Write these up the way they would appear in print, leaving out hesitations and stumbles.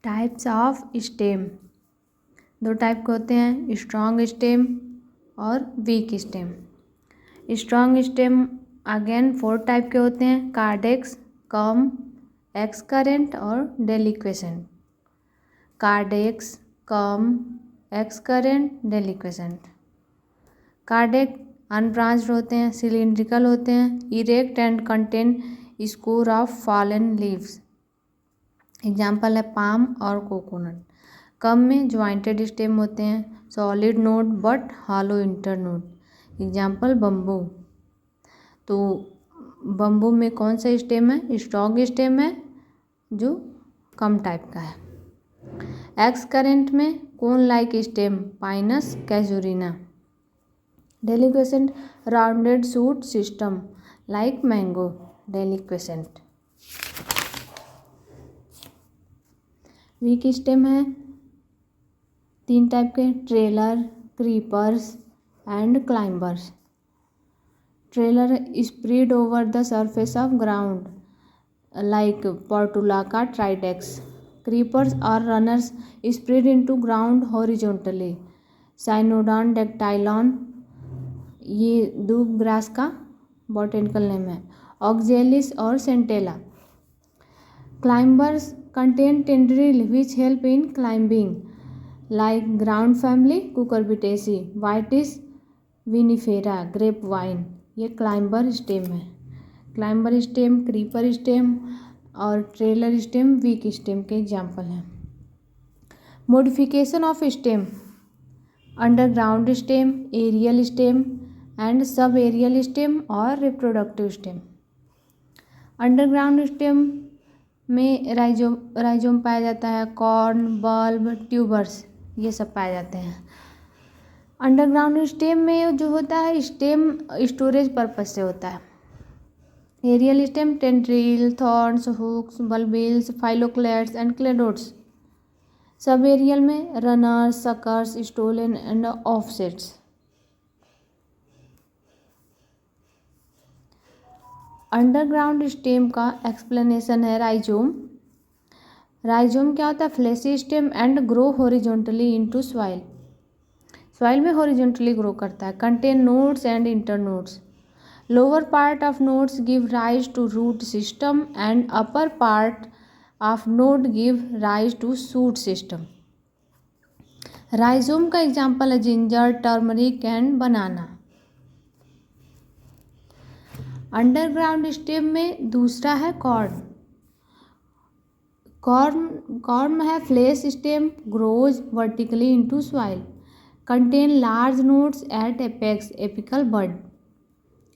Types of stem, दो type के होते हैं, स्ट्रॉन्ग स्टेम और week stem. Strong stem again 4 type के होते हैं, कार्डेक्स, कम, एक्सकरेंट और डेलिक्वेसेंट। कार्डेक्स, कम, एक्सकरेंट, डेलिक्वेसेंट। कार्डेक अनब्रांच्ड होते हैं, सिलिंड्रिकल होते हैं, erect and contain score of fallen leaves. Example है पाम और कोकोनट। कम में ज्वाइंटेड स्टेम होते हैं, solid node but hollow internode. Example bamboo. तो बम्बू में कौन सा स्टेम है? स्ट्रॉन्ग स्टेम है जो कम टाइप का है। एक्स करेंट में cone like stem, pinus casuarina. Deliquescent rounded shoot system like mango, deliquescent. Weak stem है 3 टाइप के, trailer, creepers and climbers. Trailer spread over the surface of ground like portulaca tridax. Creepers are runners spread into ground horizontally, cynodon dactylon, ये दूब grass का botanical name है, oxalis और centella. Climbers contain tendril which help in climbing like ground family, cucurbitaceae, vitis vinifera, grapevine। ये climber stem है। Climber stem, creeper stem और trailer stem weak stem के example हैं। Modification of stem, underground stem, aerial stem and sub aerial stem और reproductive stem. Underground stem में rhizome पाया जाता है, कॉर्न, बल्ब, ट्यूबर्स ये सब पाए जाते हैं। अंडरग्राउंड स्टेम में जो होता है स्टेम स्टोरेज पर्पज से होता है। Aerial stem tendril, thorns, hooks, bulbils, phylloclades and cladodes. Subaerial में runners, suckers, stolon and offsets. Underground stem का एक्सप्लेनेशन है राइजोम। राइजोम क्या होता है? Fleshy stem and grow horizontally into soil. Soil में हॉरिजॉन्टली ग्रो करता है। Contain nodes and internodes. Lower part of nodes give rise to root system and upper part of node give rise to shoot system. Rhizome का example है ginger, turmeric and banana. Underground stem में दूसरा है corn. Corn है flash stem, grows vertically into soil, contain large nodes at apex, apical bud.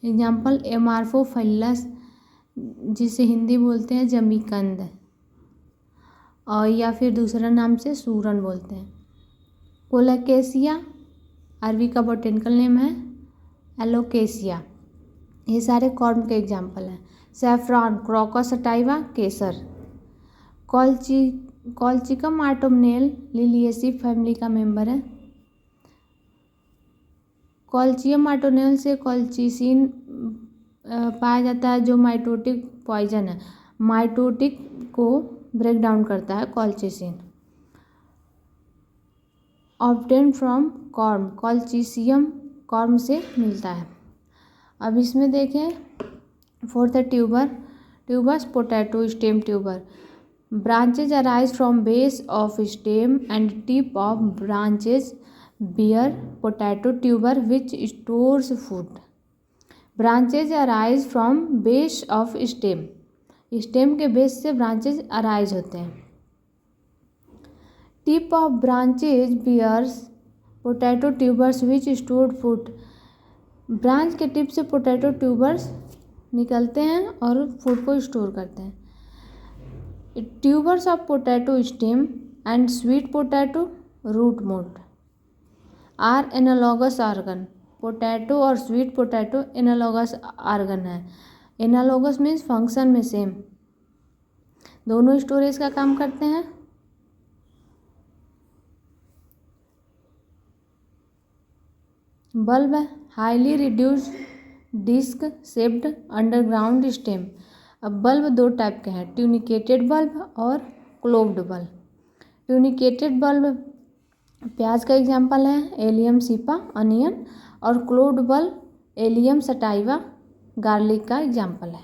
Example amorphophallus जिसे हिंदी बोलते हैं जमीकंद और या फिर दूसरा नाम से सूरन बोलते हैं। कोलोकेशिया अरबी का बॉटेनिकल नेम है एलोकेशिया। ये सारे कॉर्न के एग्जाम्पल हैं। सैफ्रॉन, क्रोकस सटाइवा, केसर। कॉल्चिकम ऑटोमनेल लिलिएसी फैमिली का मेंबर है। कॉल्चियम ऑटोनेल से कॉल्चिसिन पाया जाता है जो माइटोटिक पॉइजन है। माइटोटिक को ब्रेक डाउन करता है colchicine. Obtain from corm, colchicum corm से मिलता है। अब इसमें देखें 4th है tuber, tubers potato stem tuber. Branches arise from base of stem and tip of branches bear potato tuber which stores food. Branches arise from base of stem, stem के base से branches arise होते हैं। Tip of branches bears potato tubers which stored food. Branch के tip से potato tubers निकलते हैं और food को स्टोर करते हैं। Tubers of potato stem and sweet potato root mode are analogous organ. Potato और स्वीट पोटैटो एनालॉगस ऑर्गन है। एनालॉगस मीन्स फंक्शन में सेम, दोनों स्टोरेज का काम करते हैं। बल्ब है highly reduced disc shaped underground stem. अब बल्ब 2 टाइप के हैं, ट्यूनिकेटेड बल्ब और क्लोव्ड बल्ब। ट्यूनिकेटेड बल्ब प्याज का एग्जाम्पल है, एलियम सीपा अनियन, और क्लोव्ड बल्ब एलियम सटाइवा गार्लिक का एग्जाम्पल है।